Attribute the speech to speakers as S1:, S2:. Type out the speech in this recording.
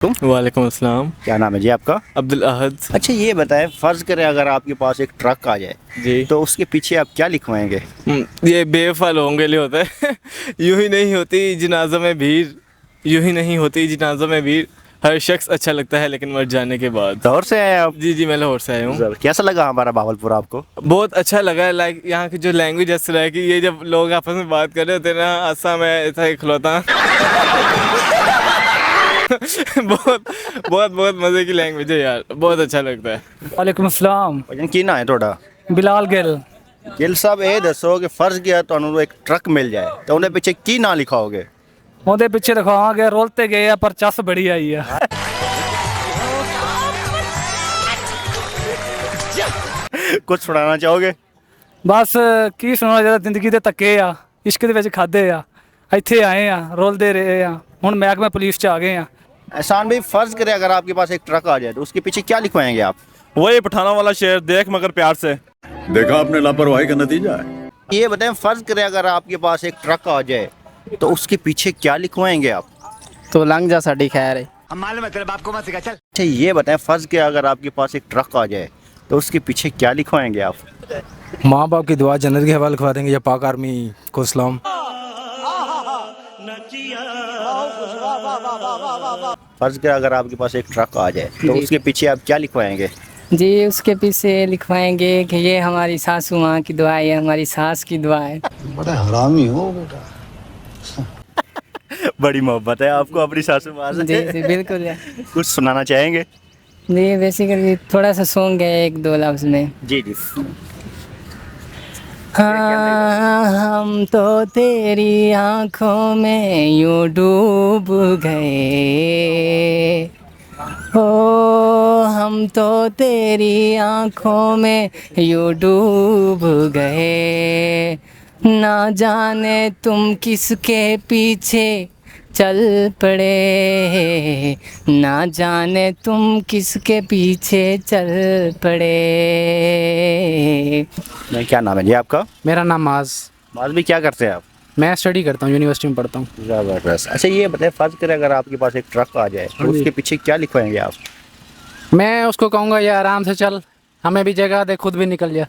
S1: वालेकुम अस्सलाम।
S2: क्या नाम है जी आपका?
S1: अब्दुल अहद।
S2: अच्छा ये बताएं, फ़र्ज़ करें अगर आपके पास एक ट्रक आ जाए
S1: जी।
S2: तो उसके पीछे आप क्या लिखवाएंगे?
S1: ये बेवफा लोगों के लिए होता है। यूं ही नहीं होती जनाजा में भीड़, यूं ही नहीं होती जनाजा में भीड़, हर शख्स अच्छा लगता है लेकिन मर जाने के बाद।
S2: लाहौर से आए आप?
S1: जी मैं लाहौर से आया हूँ।
S2: कैसा लगा हमारा भावलपुर आपको?
S1: बहुत अच्छा लगा है। लाइक यहाँ की जो लैंग्वेज ऐसा है कि ये जब लोग आपस में बात कर रहे होते हैं ना, आसा मैं ऐसा इखलौता। बहुत बहुत बहुत मज़े की लैंग्वेज है यार, बहुत अच्छा लगता है।
S3: वालेकुम अस्सलाम।
S2: भाईजान की ना है थोड़ा?
S3: बिलाल गिल।
S2: गिल साहब ये दसो कि फ़र्ज़ किया तो एक ट्रक मिल जाए तो उन्हें पीछे की ना लिखाओगे?
S3: ਉਹਦੇ ਪਿੱਛੇ ਦਿਖਾਵਾਂਗੇ ਰੋਲਤੇ ਗਏ ਆ ਪਰ ਚੱਸ ਬੜੀ ਆਈ ਆ।
S2: कुछ सुनाना चाहोगे?
S3: ਬਸ ਕੀ ਸੁਣਾਉਣਾ ਜਿਹੜਾ ਜ਼ਿੰਦਗੀ ਦੇ ਧੱਕੇ ਆ ਇਸ਼ਕ ਦੇ ਵਿੱਚ ਖਾਦੇ ਆ ਇੱਥੇ ਆਏ ਆ ਰੋਲਦੇ ਰਹੇ ਆ ਹੁਣ ਮਹਿਕਮਾ ਪੁਲਿਸ ਚ ਆ ਗਏ ਆ।
S2: एहसान भाई, फ़र्ज़ करें अगर आपके पास एक ट्रक आ जाए तो उसके पीछे क्या लिखवाएंगे आप?
S4: वही पठाना वाला शेर, देख मगर प्यार से।
S5: देखा आपने लापरवाही का नतीजा है।
S2: ये बताएं, फ़र्ज़ करें अगर आपके पास एक ट्रक आ जाए तो उसके पीछे क्या लिखवाएंगे आप?
S6: तो लंघ जा साडी खैर है।
S2: अच्छा ये बताएं, फ़र्ज़ किया अगर आपके पास एक ट्रक आ जाए तो उसके पीछे क्या लिखवाएंगे आप?
S7: माँ बाप की दुआ जन्नत के हवाले लिखवा देंगे या पाक आर्मी को सलाम।
S2: फ़र्ज़ किया अगर आपके पास एक ट्रक आ जाए तो उसके पीछे आप क्या लिखवाएंगे?
S6: जी उसके पीछे लिखवाएंगे कि ये हमारी सासू माँ की दुआ है, ये हमारी सास की दुआ है।
S5: बड़ा हरामी हो बेटा।
S2: बड़ी मोहब्बत है आपको अपनी सासू माँ से।
S6: जी जी बिल्कुल है।
S2: कुछ सुनाना चाहेंगे?
S6: जी बेसिकली थोड़ा सा सॉन्ग है एक दो लफ्ज़ में।
S2: जी जी।
S6: हाँ हम तो तेरी आँखों में यूँ डूब गए, ओ हम तो तेरी आँखों में यूँ डूब गए, ना जाने तुम किसके पीछे चल पड़े, ना जाने तुम किसके पीछे चल पड़े।
S2: मैं क्या नाम है जी आपका?
S7: मेरा नाम माज।
S2: माज भी क्या करते हैं आप?
S7: मैं स्टडी करता हूँ, यूनिवर्सिटी में पढ़ता हूँ।
S2: ज़बरदस्त। अच्छा ये बताएं, फ़र्ज़ करें अगर आपके पास एक ट्रक आ जाए तो उसके पीछे क्या लिखवाएंगे आप?
S7: मैं उसको कहूँगा यार आराम से चल, हमें भी जगह दे, खुद भी निकल जा।